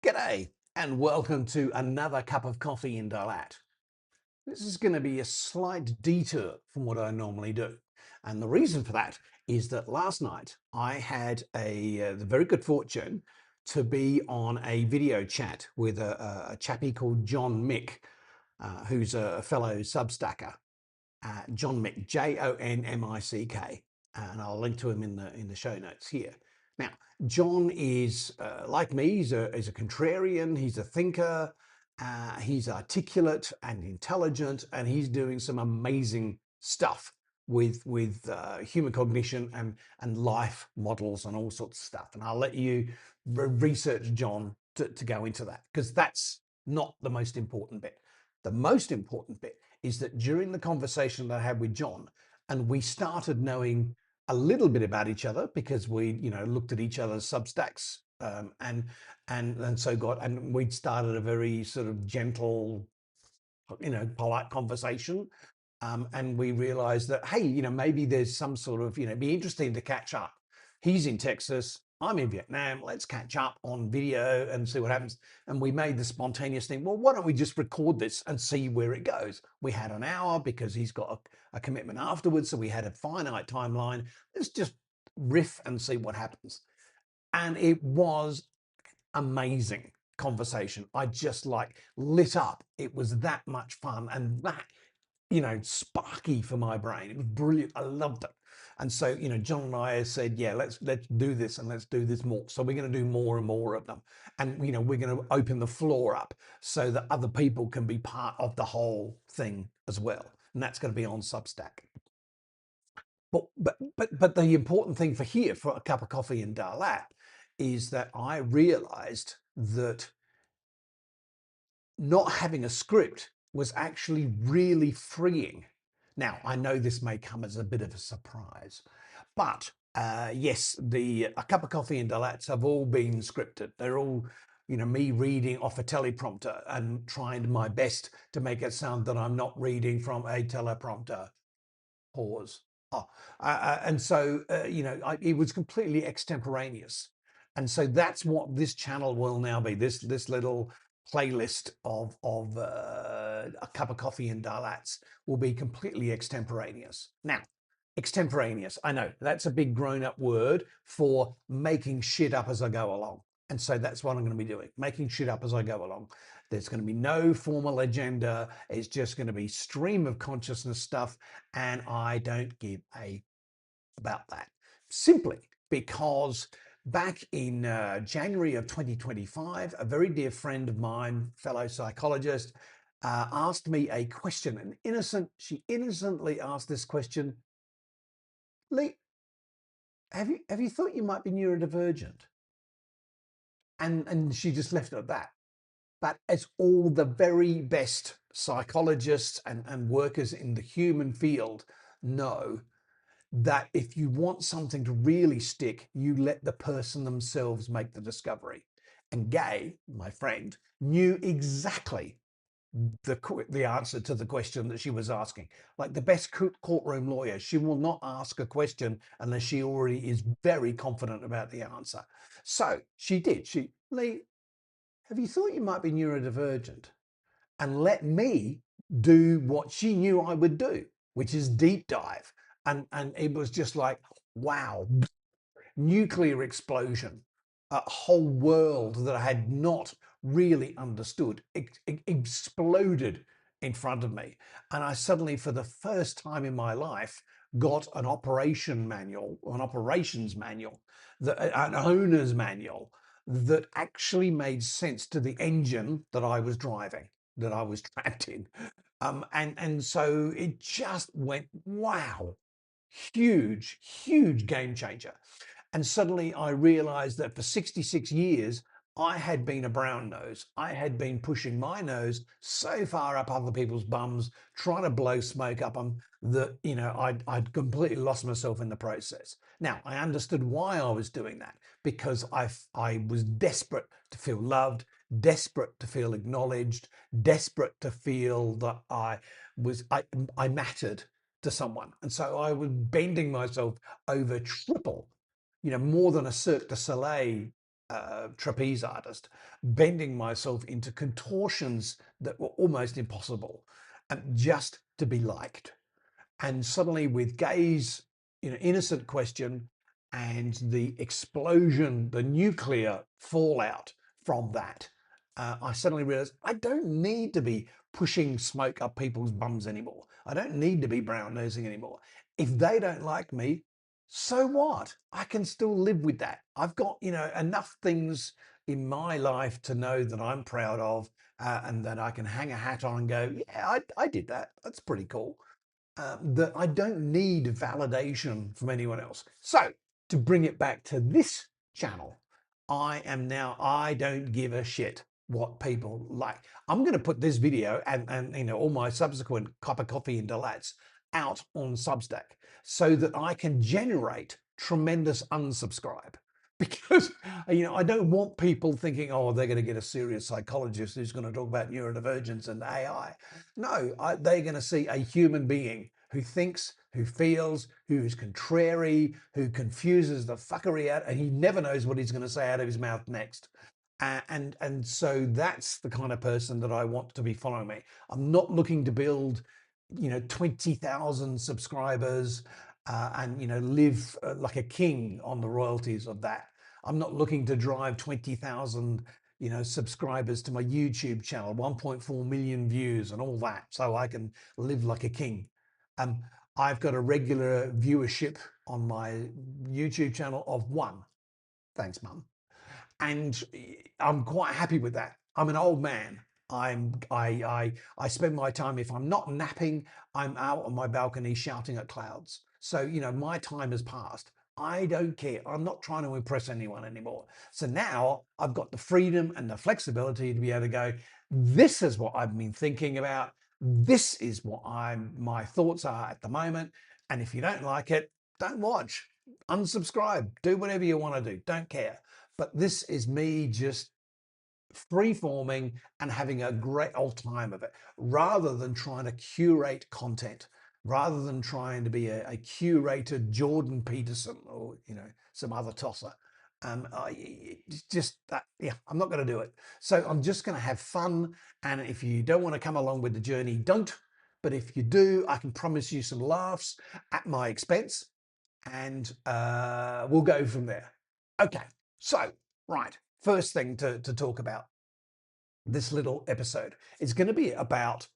G'day and welcome to another cup of coffee in Đà Lạt. This is going to be a slight detour from what I normally do. And the reason for that is that last night I had the very good fortune to be on a video chat with a chappie called John Mick, who's a fellow Substacker. John Mick, Jonmick, and I'll link to him in the show notes here. Now, John is like me. He's a contrarian. He's a thinker. He's articulate and intelligent, and he's doing some amazing stuff with human cognition and life models and all sorts of stuff. And I'll let you research John to go into that, because that's not the most important bit. The most important bit is that during the conversation that I had with John, and we started knowing a little bit about each other because we, looked at each other's Substacks, and we'd started a very sort of gentle, polite conversation. And we realized that, hey, maybe there's some sort of, be interesting to catch up. He's in Texas, I'm in Vietnam. Let's catch up on video and see what happens. And we made the spontaneous thing. Well, why don't we just record this and see where it goes? We had an hour because he's got a commitment afterwards. So we had a finite timeline. Let's just riff and see what happens. And it was amazing conversation. I just lit up. It was that much fun and that, sparky for my brain. It was brilliant. I loved it. And so, John and I said, yeah, let's do this and let's do this more. So we're going to do more and more of them. And, we're going to open the floor up so that other people can be part of the whole thing as well. And that's going to be on Substack. But the important thing for a cup of coffee in Đà Lạt is that I realized that not having a script was actually really freeing. Now, I know this may come as a bit of a surprise, but yes, a cup of coffee in Đà Lạt have all been scripted. They're all, me reading off a teleprompter and trying my best to make it sound that I'm not reading from a teleprompter. Pause. Oh, and so, it was completely extemporaneous. And so that's what this channel will now be. This little playlist of a cup of coffee in Đà Lạt will be completely extemporaneous. Now, extemporaneous, I know that's a big grown-up word for making shit up as I go along. And so that's what I'm going to be doing, making shit up as I go along. There's going to be no formal agenda. It's just going to be stream of consciousness stuff. And I don't give a about that, simply because back in January of 2025, a very dear friend of mine, fellow psychologist, asked me a question. She innocently asked this question: Lee, have you thought you might be neurodivergent? And she just left it at that. But as all the very best psychologists and workers in the human field know, that if you want something to really stick, you let the person themselves make the discovery. And Gay, my friend, knew exactly the answer to the question that she was asking. Like the best courtroom lawyer, she will not ask a question unless she already is very confident about the answer. So she did. Lee, have you thought you might be neurodivergent? And let me do what she knew I would do, which is deep dive. And it was just like, wow, nuclear explosion, a whole world that I had not really understood exploded in front of me. And I suddenly, for the first time in my life, got an operations manual, an owner's manual that actually made sense to the engine that I was driving, that I was trapped in. And so it just went, wow, huge game changer. And suddenly I realized that for 66 years, I had been a brown nose. I had been pushing my nose so far up other people's bums, trying to blow smoke up them that, I'd completely lost myself in the process. Now, I understood why I was doing that, because I was desperate to feel loved, desperate to feel acknowledged, desperate to feel that I mattered to someone. And so I was bending myself over triple, more than a Cirque du Soleil trapeze artist, bending myself into contortions that were almost impossible, and just to be liked. And suddenly, with Gay's innocent question and the explosion, the nuclear fallout from that, I suddenly realized I don't need to be pushing smoke up people's bums anymore. I don't need to be brown nosing anymore. If they don't like me, so what? I can still live with that. I've got, enough things in my life to know that I'm proud of, and that I can hang a hat on and go, yeah, I did that. That's pretty cool. That I don't need validation from anyone else. So to bring it back to this channel, I don't give a shit what people like. I'm going to put this video and all my subsequent cup of coffee and Delats out on Substack so that I can generate tremendous unsubscribe. Because I don't want people thinking, oh, they're going to get a serious psychologist who's going to talk about neurodivergence and AI. No, they're going to see a human being who thinks, who feels, who is contrary, who confuses the fuckery out, and he never knows what he's going to say out of his mouth next. And so that's the kind of person that I want to be following me. I'm not looking to build, 20,000 subscribers, and live like a king on the royalties of that. I'm not looking to drive 20,000 subscribers to my YouTube channel, 1.4 million views and all that, so I can live like a king. Um, I've got a regular viewership on my YouTube channel of 1. Thanks, Mum. And I'm quite happy with that. I'm an old man. I spend my time, if I'm not napping, I'm out on my balcony shouting at clouds. So, my time has passed. I don't care. I'm not trying to impress anyone anymore. So now I've got the freedom and the flexibility to be able to go, this is what I've been thinking about. This is what my thoughts are at the moment. And if you don't like it, don't watch. Unsubscribe. Do whatever you want to do. Don't care. But this is me just free forming and having a great old time of it, rather than trying to curate content, rather than trying to be a curated Jordan Peterson or some other tosser. Just that, yeah, I'm not going to do it. So I'm just going to have fun. And if you don't want to come along with the journey, don't. But if you do, I can promise you some laughs at my expense, and we'll go from there. Okay, so, right, first thing to talk about this little episode is going to be about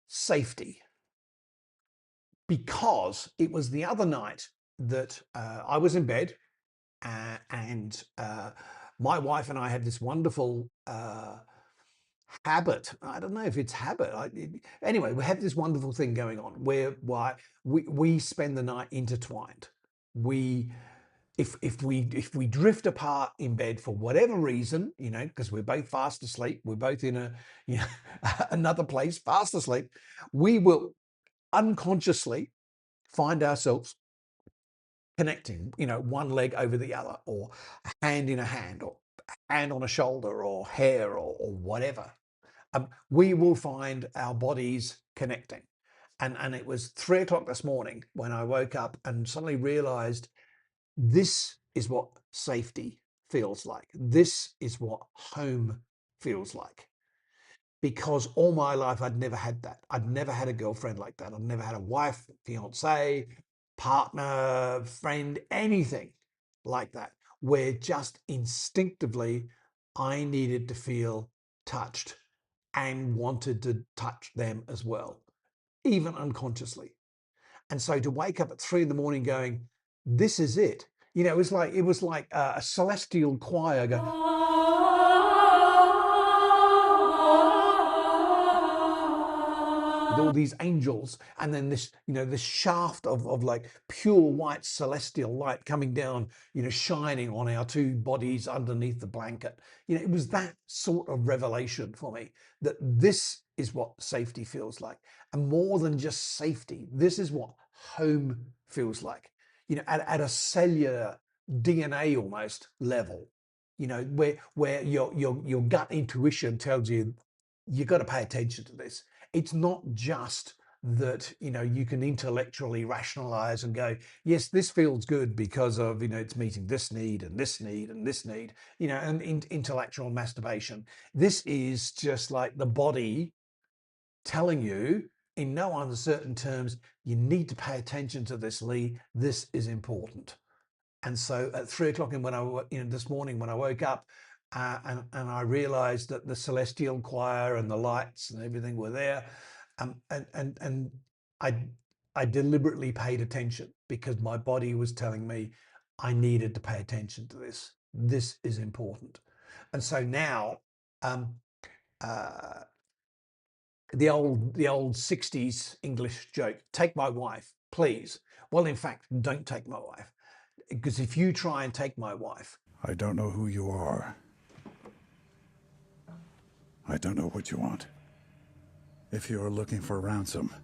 safety, because it was the other night that I was in bed, and my wife and I have this wonderful habit. I don't know if it's habit. Anyway, we have this wonderful thing going on whereby we spend the night intertwined. We if we drift apart in bed for whatever reason, because we're both fast asleep, we're both in a another place fast asleep, we will unconsciously find ourselves connecting, one leg over the other, or a hand in a hand, or hand on a shoulder, or hair, or whatever. We will find our bodies connecting. And it was 3 o'clock this morning when I woke up and suddenly realized this is what safety feels like. This is what home feels like. Because all my life, I'd never had that. I'd never had a girlfriend like that. I'd never had a wife, fiance, partner, friend, anything like that, where just instinctively I needed to feel touched and wanted to touch them as well, even unconsciously. And so to wake up at 3 in the morning going, this is it. It was like a celestial choir going, with all these angels, and then this shaft of like pure white celestial light coming down, shining on our two bodies underneath the blanket. It was that sort of revelation for me, that this is what safety feels like. And more than just safety, this is what home feels like, at a cellular DNA almost level, where your gut intuition tells you, you've got to pay attention to this. It's not just that, you can intellectually rationalize and go, yes, this feels good because of, it's meeting this need and this need and this need, and intellectual masturbation. This is just like the body telling you in no uncertain terms, you need to pay attention to this, Lee. This is important. And so at 3 o'clock this morning when I woke up, and I realized that the celestial choir and the lights and everything were there, and I I deliberately paid attention because my body was telling me I needed to pay attention to this. This is important. And so now, um, uh, the old 60s English joke, take my wife, please. Well, in fact, don't take my wife. Because if you try and take my wife, I don't know who you are. I don't know what you want. If you are looking for ransom,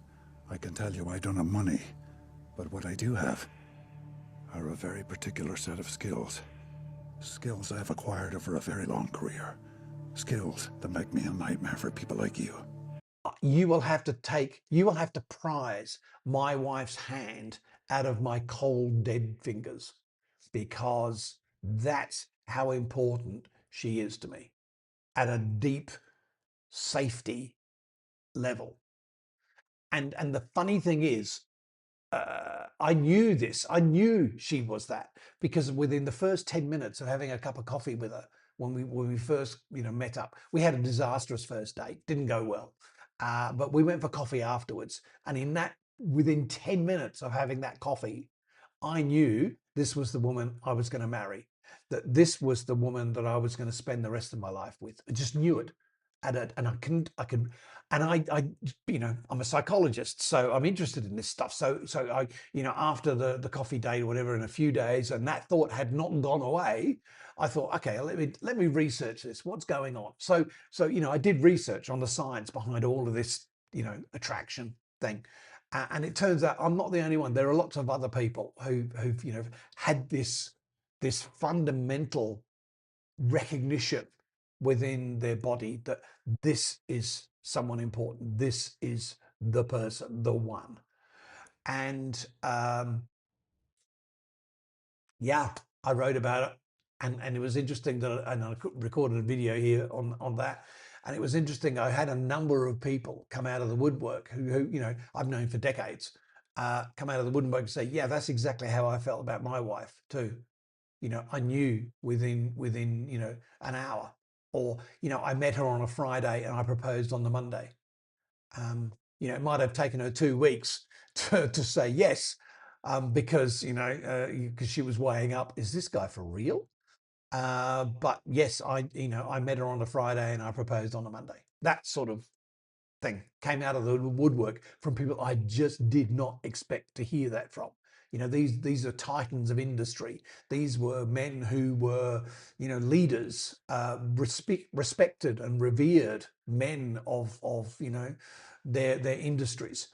I can tell you I don't have money. But what I do have are a very particular set of skills. Skills I've acquired over a very long career. Skills that make me a nightmare for people like you. you will have to prize my wife's hand out of my cold, dead fingers because that's how important she is to me at a deep safety level. And the funny thing is, I knew this. I knew she was that because within the first 10 minutes of having a cup of coffee with her, when we first met up, we had a disastrous first date. Didn't go well, but we went for coffee afterwards. And within 10 minutes of having that coffee, I knew this was the woman I was going to marry. That this was the woman that I was going to spend the rest of my life with. I just knew it. And I'm a psychologist, so I'm interested in this stuff. So I, after the coffee date or whatever, in a few days, and that thought had not gone away, I thought, okay, let me research this. What's going on? So I did research on the science behind all of this, attraction thing, and it turns out I'm not the only one. There are lots of other people who've had this fundamental recognition within their body that this is someone important. This is the person, the one. And yeah, I wrote about it, and it was interesting that, and I recorded a video here on that. And it was interesting. I had a number of people come out of the woodwork who I've known for decades, come out of the woodwork and say, yeah, that's exactly how I felt about my wife too. I knew within an hour, or I met her on a Friday and I proposed on the Monday. It might have taken her 2 weeks to say yes, because because she was weighing up, is this guy for real? But yes, I met her on a Friday and I proposed on a Monday. That sort of thing came out of the woodwork from people I just did not expect to hear that from. These are titans of industry. These were men who were, leaders, respected and revered men of their industries,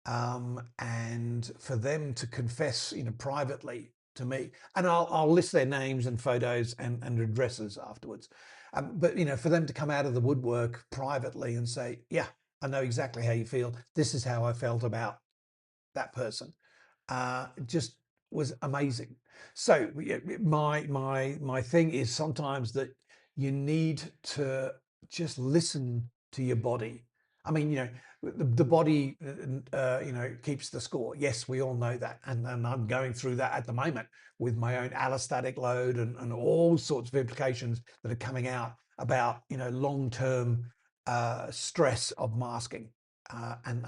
and for them to confess, privately to me, and I'll list their names and photos and addresses afterwards. But for them to come out of the woodwork privately and say, yeah, I know exactly how you feel. This is how I felt about that person. Just was amazing. So my thing is sometimes that you need to just listen to your body. I mean, the body, keeps the score. Yes, we all know that, and I'm going through that at the moment with my own allostatic load and all sorts of implications that are coming out about long-term stress of masking, and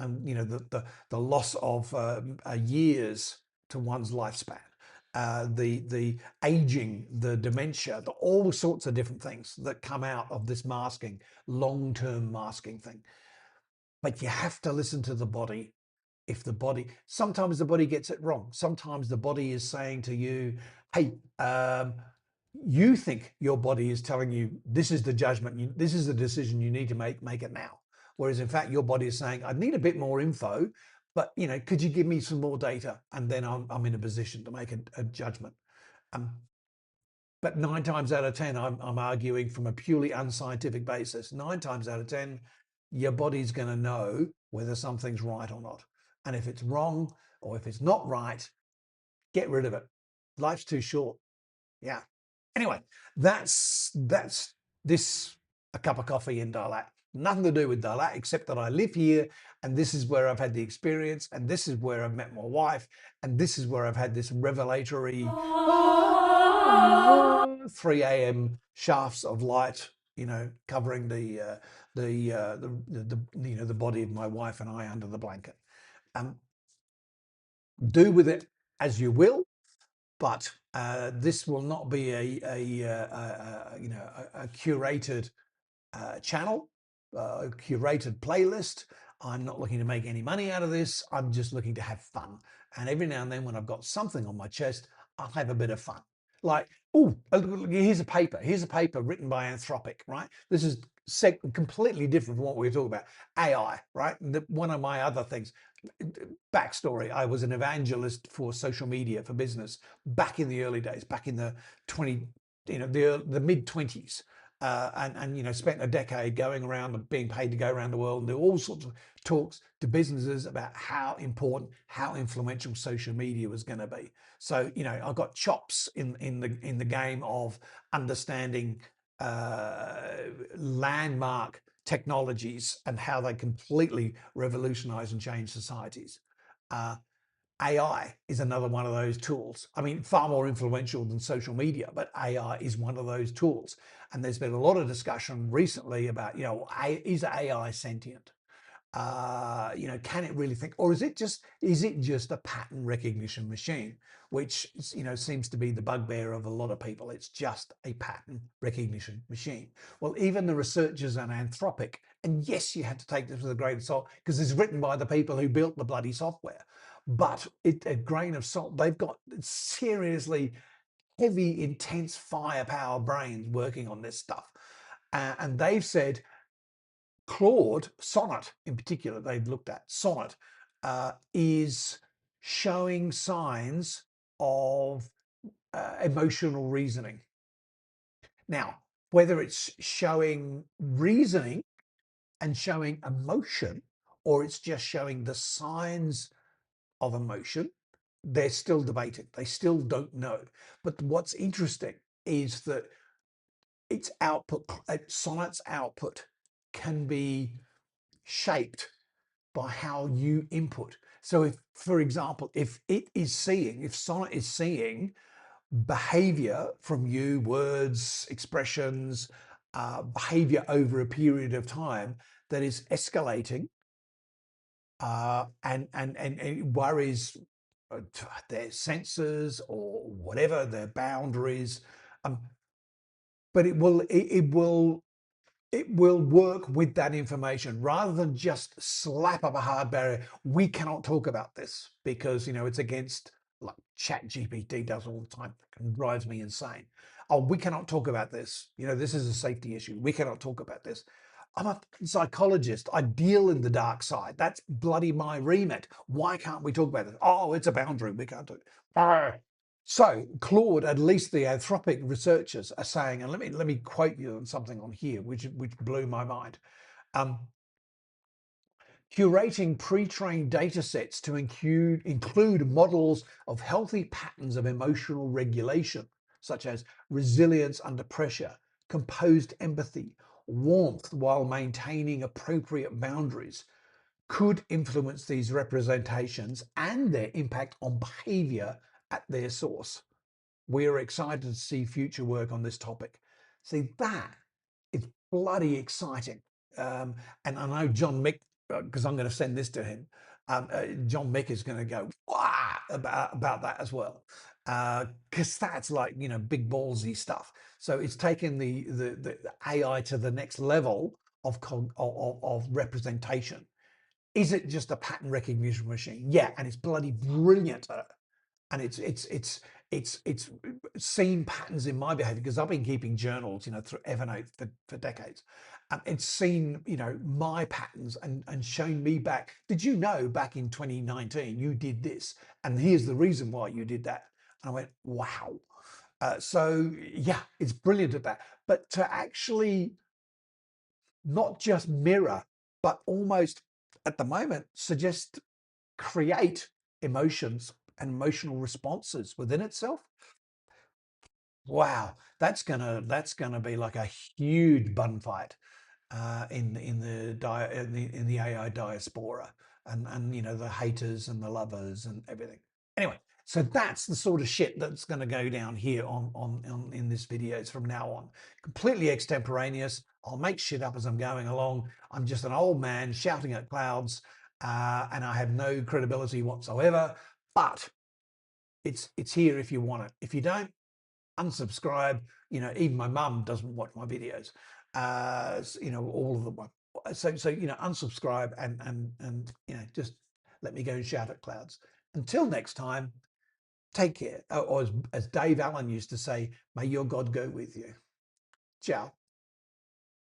the loss of years to one's lifespan, the aging, the dementia, all sorts of different things that come out of this masking, long-term masking thing. But you have to listen to the body. Sometimes the body gets it wrong. Sometimes the body is saying to you, hey, you think your body is telling you this is the judgment, this is the decision you need to make it now. Whereas in fact, your body is saying, I need a bit more info, but could you give me some more data? And then I'm in a position to make a judgment. Um, but 9 times out of 10, I'm arguing from a purely unscientific basis. 9 times out of 10, your body's going to know whether something's right or not. And if it's wrong or if it's not right, get rid of it. Life's too short. Yeah. Anyway, that's this a cup of coffee in Dalat. Nothing to do with Dalat except that I live here and this is where I've had the experience and this is where I've met my wife and this is where I've had this revelatory 3 a.m. shafts of light, covering the body of my wife and I under the blanket. Um, do with it as you will, but this will not be a curated channel, a curated playlist. I'm not looking to make any money out of this. I'm just looking to have fun. And every now and then, when I've got something on my chest, I'll have a bit of fun. Like, oh, here's a paper. Here's a paper written by Anthropic, right? This is completely different from what we were talking about. AI, right? One of my other things, backstory, I was an evangelist for social media for business back in the early days, back in the 20, the mid 20s. And spent a decade going around and being paid to go around the world and do all sorts of talks to businesses about how important, how influential social media was going to be. So I've got chops in the game of understanding landmark technologies and how they completely revolutionize and change societies. Uh, AI is another one of those tools. I mean, far more influential than social media, but AI is one of those tools. And there's been a lot of discussion recently about, is AI sentient? Can it really think, or is it just a pattern recognition machine, which seems to be the bugbear of a lot of people. It's just a pattern recognition machine. Well, even the researchers on Anthropic, and yes, you have to take this with a grain of salt because it's written by the people who built the bloody software, but a grain of salt. They've got seriously heavy, intense firepower brains working on this stuff, and they've said Claude, Sonnet in particular, they've looked at, Sonnet is showing signs of emotional reasoning. Now, whether it's showing reasoning and showing emotion, or it's just showing the signs of emotion, they're still debating. They still don't know. But what's interesting is that its output, Sonnet's output, can be shaped by how you input. So if, for example, if Sonnet is seeing behavior from you, words, expressions, behavior over a period of time that is escalating, and it worries their senses or whatever their boundaries, um, but it will work with that information rather than just slap up a hard barrier. We cannot talk about this because it's against, like Chat GPT does all the time. It drives me insane. Oh, we cannot talk about this. This is a safety issue. We cannot talk about this. I'm a psychologist. I deal in the dark side. That's bloody my remit. Why can't we talk about this? Oh, it's a boundary. We can't do it. So Claude, at least the Anthropic researchers are saying, and let me quote you on something on here, which blew my mind. Um, Curating pre-trained data sets to include models of healthy patterns of emotional regulation, such as resilience under pressure, composed empathy, warmth while maintaining appropriate boundaries, could influence these representations and their impact on behavior at their source. We're excited to see future work on this topic. See, that is bloody exciting. And I know John Mick, because I'm going to send this to him, John Mick is going to go Wah! about that as well. Because that's like, big ballsy stuff. So it's taken the AI to the next level of representation. Is it just a pattern recognition machine? Yeah, and it's bloody brilliant at it. And it's seen patterns in my behavior because I've been keeping journals, through Evernote for decades. It's seen, my patterns and shown me back. Did you know back in 2019 you did this, and here's the reason why you did that? And I went, wow. So yeah, it's brilliant at that. But to actually not just mirror, but almost at the moment suggest create emotions and emotional responses within itself. Wow, that's gonna be like a huge bun fight in the AI diaspora, and the haters and the lovers and everything. Anyway, so that's the sort of shit that's going to go down here on in this videos from now on. Completely extemporaneous. I'll make shit up as I'm going along. I'm just an old man shouting at clouds, and I have no credibility whatsoever. But it's here if you want it. If you don't, unsubscribe. Even my mum doesn't watch my videos. All of them. So unsubscribe and just let me go and shout at clouds. Until next time, take care. Or as Dave Allen used to say, may your God go with you. Ciao.